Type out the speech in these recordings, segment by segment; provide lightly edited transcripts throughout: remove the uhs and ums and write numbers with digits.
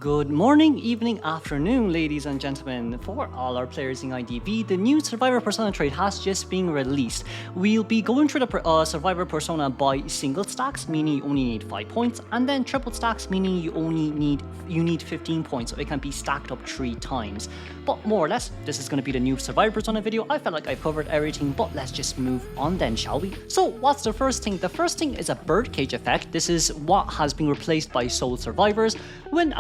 Good morning, evening, afternoon, ladies and gentlemen. For all our players in IDV, the new Survivor Persona trait has just been released. We'll be going through the Survivor Persona by single stacks, meaning you only need 5 points, and then triple stacks, meaning you need 15 points, so it can be stacked up 3 times. But more or less, this is going to be the new Survivor Persona video. I felt like I've covered everything, but let's just move on then, shall we? So what's the first thing? The first thing is a BirdCage Effect. This is what has been replaced by Soul Survivors. When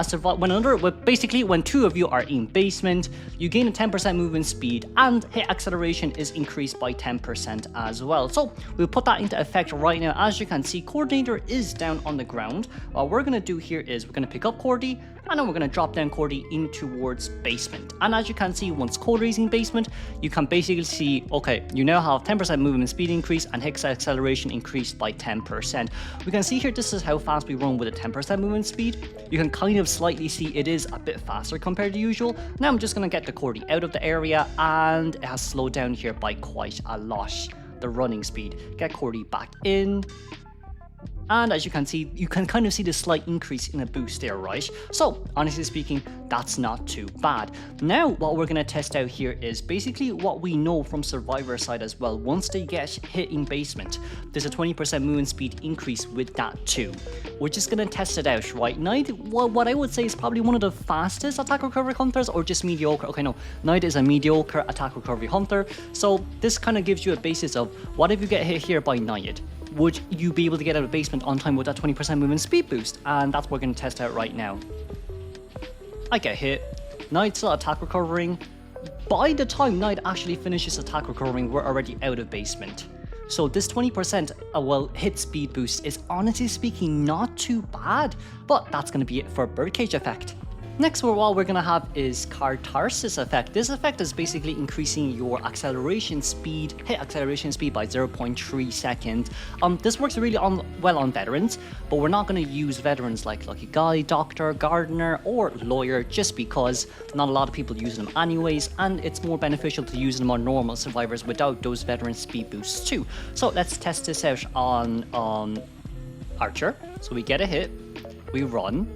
two of you are in basement, you gain a 10% movement speed and hit acceleration is increased by 10% as well. So we'll put that into effect right now. As you can see, Coordinator is down on the ground. What we're going to do here is we're going to pick up Cordy, and then we're going to drop down Cordy in towards basement. And as you can see, once Cordy is in basement, you can basically see, okay, you now have 10% movement speed increase and hit acceleration increased by 10%. We can see here, this is how fast we run with a 10% movement speed. You can kind of slightly see it is a bit faster compared to usual. Now I'm just going to get the Cordy out of the area, and it has slowed down here by quite a lot, the running speed. Get Cordy back in. And as you can see, you can kind of see the slight increase in a boost there, right? So honestly speaking, that's not too bad. Now what we're going to test out here is basically what we know from Survivor side as well. Once they get hit in basement, there's a 20% movement speed increase with that too. We're just going to test it out, right? Knight, what I would say is probably one of the fastest attack recovery hunters, or just mediocre. Okay, no, Knight is a mediocre attack recovery hunter. So this kind of gives you a basis of what if you get hit here by Knight? Would you be able to get out of basement on time with that 20% movement speed boost? And that's what we're going to test out right now. I get hit. Knight still attack recovering. By the time Knight actually finishes attack recovering, we're already out of basement. So this 20% hit speed boost is honestly speaking not too bad. But that's going to be it for BirdCage Effect. Next, what we're going to have is Catharsis Effect. This effect is basically increasing your hit acceleration speed by 0.3 seconds. This works really well on veterans, but we're not going to use veterans like Lucky Guy, Doctor, Gardener, or Lawyer, just because not a lot of people use them anyways, and it's more beneficial to use them on normal survivors without those veteran speed boosts too. So let's test this out on Archer. So we get a hit, we run,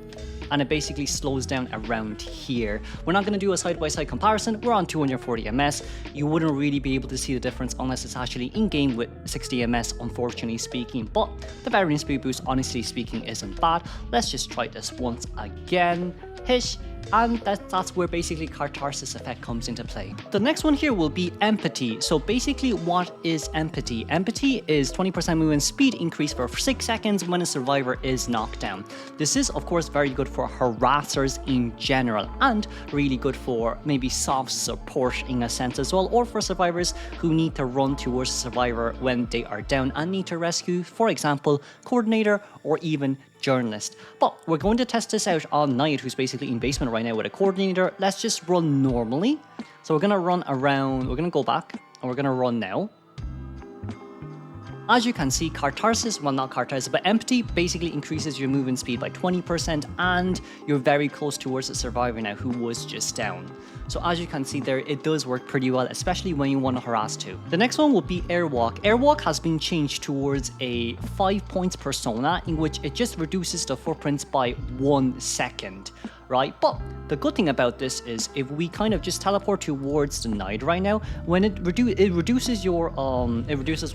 and it basically slows down around here. We're not going to do a side-by-side comparison. We're on 240 ms. You wouldn't really be able to see the difference unless it's actually in-game with 60 ms, unfortunately speaking. But the variant speed boost, honestly speaking, isn't bad. Let's just try this once again. Hit. And that's where basically Catharsis Effect comes into play. The next one here will be Empathy. So basically, what is Empathy? Empathy is 20% movement speed increase for 6 seconds when a survivor is knocked down. This is of course very good for harassers in general, and really good for maybe soft support in a sense as well, or for survivors who need to run towards a survivor when they are down and need to rescue, for example, Coordinator or even Journalist. But we're going to test this out on Knight, who's basically in basement right now with a Coordinator. Let's just run normally. So we're going to run around, we're going to go back, and we're going to run now. As you can see, Catharsis, well not Catharsis, but Empathy basically increases your movement speed by 20%, and you're very close towards a survivor now who was just down. So as you can see there, it does work pretty well, especially when you want to harass too. The next one will be Airwalk. Airwalk has been changed towards a 5 points persona, in which it just reduces the footprints by 1 second. Right, but the good thing about this is if we kind of just teleport towards the Knight right now, when it reduces your it reduces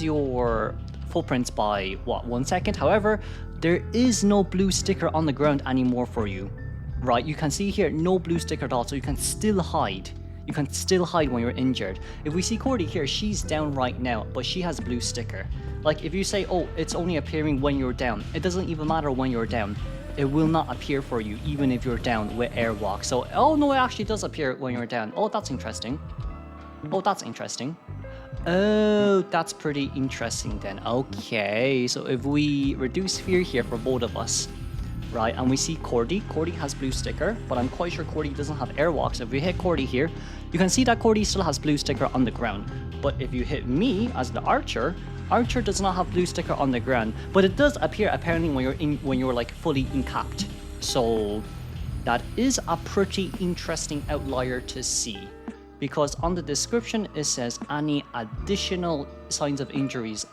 your footprints by 1 second. However, there is no blue sticker on the ground anymore for you. Right, you can see here no blue sticker at all, so you can still hide. You can still hide when you're injured. If we see Cordy here, she's down right now, but she has blue sticker. Like if you say, oh, it's only appearing when you're down, it doesn't even matter when you're down. It will not appear for you, even if you're down with Airwalk. So, oh no, it actually does appear when you're down. Oh, that's interesting. Oh, that's interesting. Oh, that's pretty interesting then. Okay, so if we reduce fear here for both of us, right, and we see Cordy has blue sticker, but I'm quite sure Cordy doesn't have Airwalk. So if we hit Cordy here, you can see that Cordy still has blue sticker on the ground. But if you hit me as the Archer does not have blue sticker on the ground, but it does appear apparently when you're like fully encapped. So that is a pretty interesting outlier to see, because on the description it says any additional signs of injuries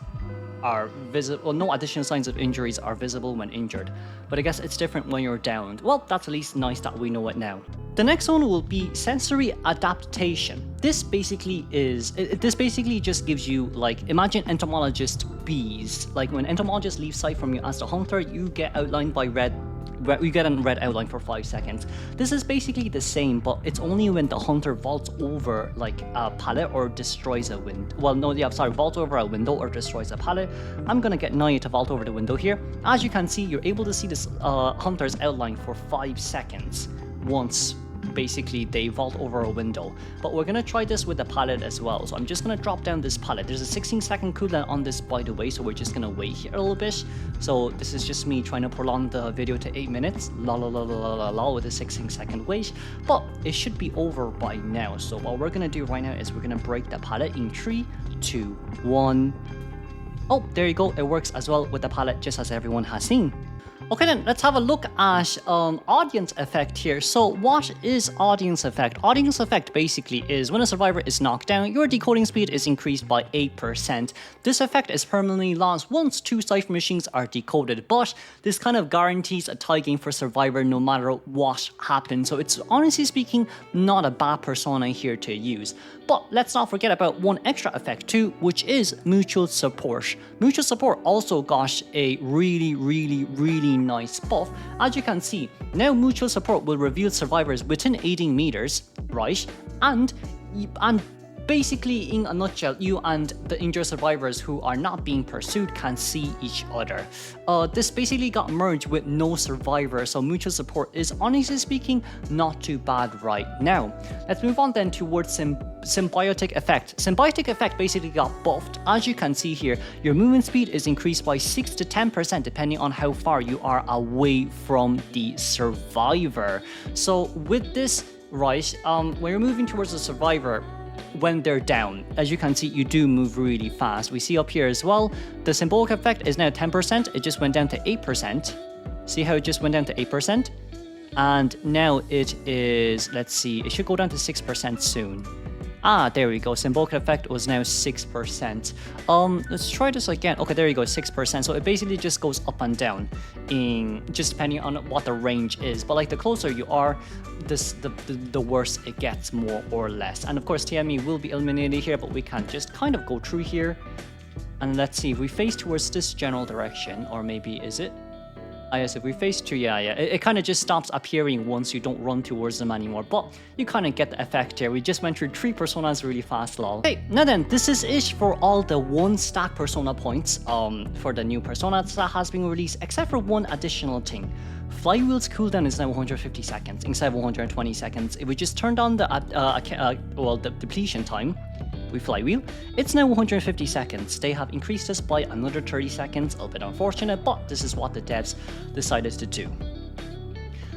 are visible, well, no additional signs of injuries are visible when injured. But I guess it's different when you're downed. Well, that's at least nice that we know it now. The next one will be sensory adaptation. This basically just gives you, like, imagine entomologist bees. Like when entomologists leave sight from you as the hunter, you get outlined by you get a red outline for 5 seconds. This is basically the same, but it's only when the hunter vaults over like a pallet or destroys a window. Well, no, yeah, sorry, vaults over a window or destroys a pallet. I'm gonna get Naya to vault over the window here. As you can see, you're able to see this hunter's outline for 5 seconds once basically they vault over a window. But we're gonna try this with the pallet as well. So I'm just gonna drop down this pallet. There's a 16-second cooldown on this, by the way, so we're just gonna wait here a little bit. So this is just me trying to prolong the video to 8 minutes, la la la la la la, with a 16-second wait. But it should be over by now. So what we're gonna do right now is we're gonna break the pallet in 3, 2, 1. Oh, there you go. It works as well with the pallet, just as everyone has seen. Okay then, let's have a look at audience effect here. So what is audience effect? Audience effect basically is when a survivor is knocked down, your decoding speed is increased by 8%. This effect is permanently lost once 2 cipher machines are decoded, but this kind of guarantees a tie game for survivor no matter what happens. So it's honestly speaking not a bad persona here to use. But let's not forget about one extra effect too, which is mutual support. Mutual support also got a really nice buff. As you can see, now mutual support will reveal survivors within 18 meters, right? And basically, in a nutshell, you and the injured survivors who are not being pursued can see each other. This basically got merged with no survivor, so mutual support is, honestly speaking, not too bad right now. Let's move on then towards Symbiotic Effect. Symbiotic Effect basically got buffed. As you can see here, your movement speed is increased by 6 to 10% depending on how far you are away from the survivor. So with this, right, when you're moving towards the survivor, when they're down, as you can see, you do move really fast. We see up here as well, the symbolic effect is now 10%. It just went down to 8%. See how it just went down to 8%? And now it is, let's see, it should go down to 6% soon. Ah, there we go. Symbolic effect was now 6%. Let's try this again. Okay, there you go, 6%. So it basically just goes up and down, in just depending on what the range is. But like the closer you are, the worse it gets, more or less. And of course, TME will be eliminated here, but we can just kind of go through here. And let's see if we face towards this general direction, or maybe is it? Yes, if we face to, it kind of just stops appearing once you don't run towards them anymore, but you kind of get the effect here. We just went through 3 personas really fast, lol. Okay, now then, this is it for all the 1 stack persona points for the new persona that has been released, except for one additional thing. Flywheel's cooldown is now 150 seconds instead of 120 seconds. If we just turned on the the depletion time with Flywheel, it's now 150 seconds. They have increased this by another 30 seconds, a little bit unfortunate, but this is what the devs decided to do.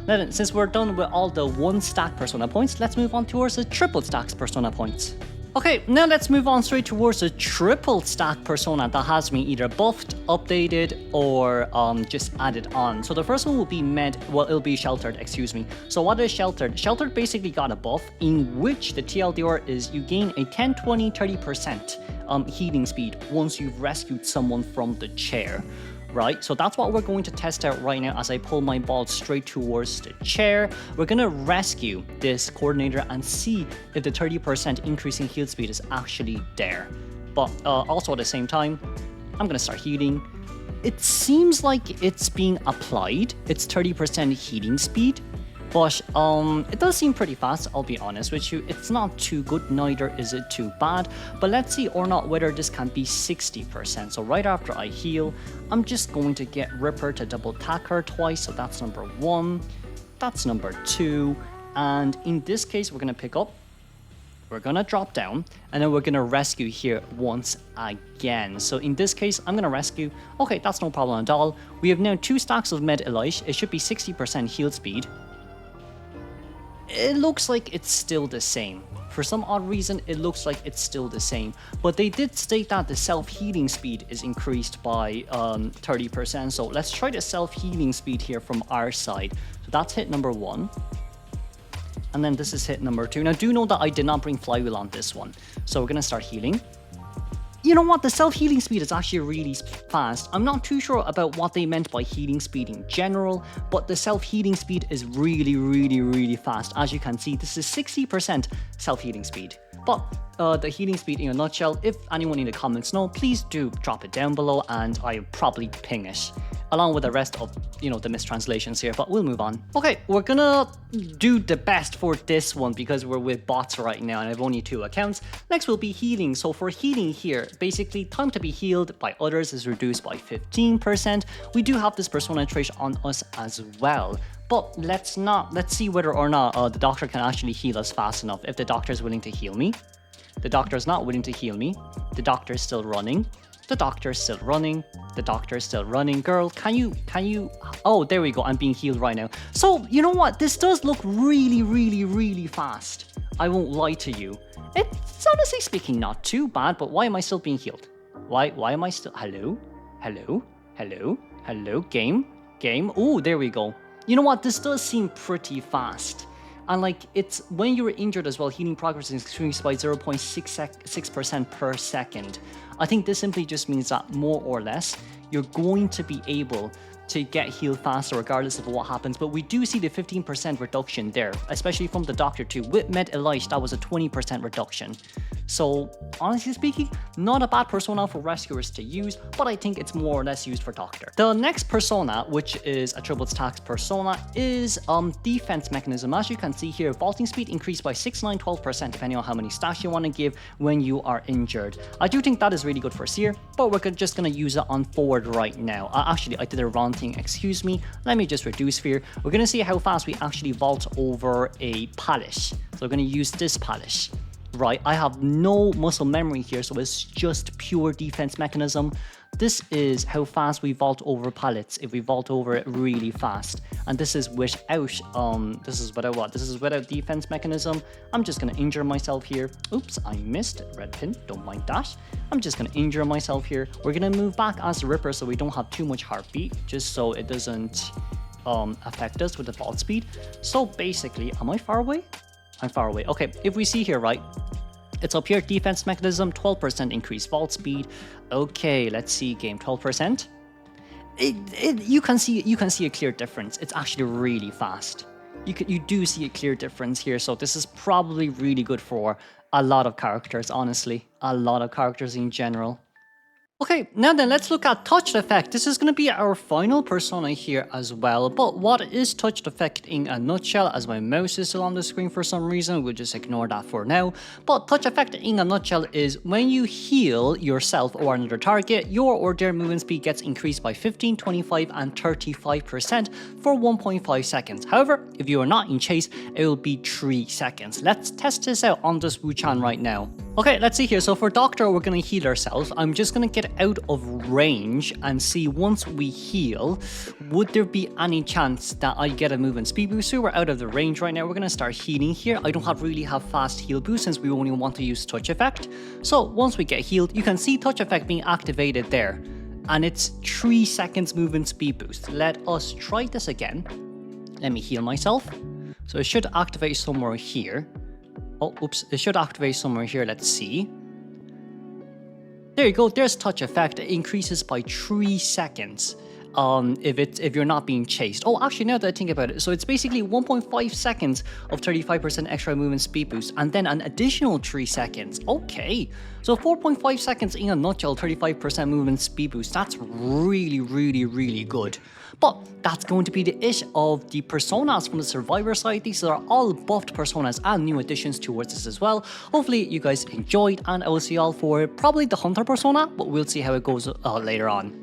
Now then, since we're done with all the 1 stack persona points, let's move on towards the triple stacks persona points. Okay, now let's move on straight towards the triple stack persona that has been either buffed, updated, or just added on. So the first one will be it'll be sheltered, excuse me. So what is sheltered? Sheltered basically got a buff in which the TLDR is you gain a 10, 20, 30% healing speed once you've rescued someone from the chair. Right, so that's what we're going to test out right now as I pull my ball straight towards the chair. We're gonna rescue this coordinator and see if the 30% increase in heal speed is actually there. But also at the same time, I'm gonna start healing. It seems like it's being applied. It's 30% healing speed, but it does seem pretty fast, I'll be honest with you. It's not too good, neither is it too bad. But let's see or not whether this can be 60%. So right after I heal, I'm just going to get Ripper to double attack her twice. So that's number 1, that's number 2. And in this case, we're gonna pick up, we're gonna drop down, and then we're gonna rescue here once again. So in this case, I'm gonna rescue. Okay, that's no problem at all. We have now 2 stacks of Med Elite. It should be 60% heal speed. It looks like it's still the same. For some odd reason, it looks like it's still the same. But they did state that the self-healing speed is increased by 30%. So let's try the self-healing speed here from our side. So that's hit number 1. And then this is hit number 2. Now do know that I did not bring Flywheel on this one. So we're gonna start healing. you know what, the self-healing speed is actually really fast. I'm not too sure about what they meant by healing speed in general, but the self-healing speed is really fast. As you can see, this is 60% self-healing speed. But the healing speed in a nutshell, if anyone in the comments know, please do drop it down below and I'll probably ping it, along with the rest of, the mistranslations here, but we'll move on. Okay, we're gonna do the best for this one because we're with bots right now and I have only 2 accounts. Next will be healing. So for healing here, basically time to be healed by others is reduced by 15%. We do have this persona trait on us as well. But let's see whether or not the doctor can actually heal us fast enough. If the doctor is willing to heal me. The doctor is not willing to heal me. The doctor is still running. The doctor is still running. The doctor is still running. Girl, can you? Oh, there we go. I'm being healed right now. So, you know what? This does look really fast. I won't lie to you. It's honestly speaking not too bad, but why am I still being healed? Why am I still... Hello? Game? Oh, there we go. You know what? This does seem pretty fast. And like, it's when you're injured as well, healing progress is increased by 0.6% per second. I think this simply just means that more or less, you're going to be able to get healed faster regardless of what happens. But we do see the 15% reduction there, especially from the doctor too. With Med Elite, that was a 20% reduction. So honestly speaking, not a bad persona for rescuers to use, but I think it's more or less used for doctor. The next persona, which is a triple stacks persona, is defense mechanism. As you can see here, vaulting speed increased by 6, 9, 12% depending on how many stacks you want to give when you are injured. I do think that is really good for Seer, but we're just going to use it on forward right now. Actually, I did a wrong thing, excuse me. Let me just reduce fear. We're going to see how fast we actually vault over a pallet. So we're going to use this pallet. Right, I have no muscle memory here, so it's just pure defense mechanism. This is how fast we vault over pallets if we vault over it really fast. And this is without this is without defense mechanism. I'm just gonna injure myself here. Oops, I missed. Red pin, don't mind that. I'm just gonna injure myself here. We're gonna move back as the Ripper so we don't have too much heartbeat, just so it doesn't affect us with the vault speed. So basically, am I far away? I'm far away. Okay, if we see here, right, it's up here, defense mechanism, 12% increased vault speed. Okay, let's see, game, 12%. You can see a clear difference. It's actually really fast. You do see a clear difference here. So this is probably really good for a lot of characters, honestly, a lot of characters in general. Okay, now then, let's look at Touched Effect. This is going to be our final persona here as well. But what is Touched Effect in a nutshell? As my mouse is still on the screen for some reason, we'll just ignore that for now. But Touched Effect in a nutshell is when you heal yourself or another target, your or their movement speed gets increased by 15, 25, and 35% for 1.5 seconds. However, if you are not in chase, it will be 3 seconds. Let's test this out on this Wu-chan right now. Okay, let's see here. So for Doctor, we're going to heal ourselves. I'm just going to get out of range and see once we heal, would there be any chance that I get a movement speed boost? So we're out of the range right now. We're going to start healing here. I don't really have fast heal boost since we only want to use Touch Effect. So once we get healed, you can see Touch Effect being activated there. And it's 3 seconds movement speed boost. Let us try this again. Let me heal myself. So it should activate somewhere here. Oh, oops, it should activate somewhere here. Let's see. There you go, there's Touch Effect. It increases by 3 seconds if you're not being chased. Oh, actually, now that I think about it, so it's basically 1.5 seconds of 35% extra movement speed boost, and then an additional 3 seconds. Okay, so 4.5 seconds in a nutshell, 35% movement speed boost. That's really good. But that's going to be the it of the personas from the Survivor side. These are all buffed personas and new additions towards this as well. Hopefully you guys enjoyed, and I will see you all for probably the Hunter persona, but we'll see how it goes later on.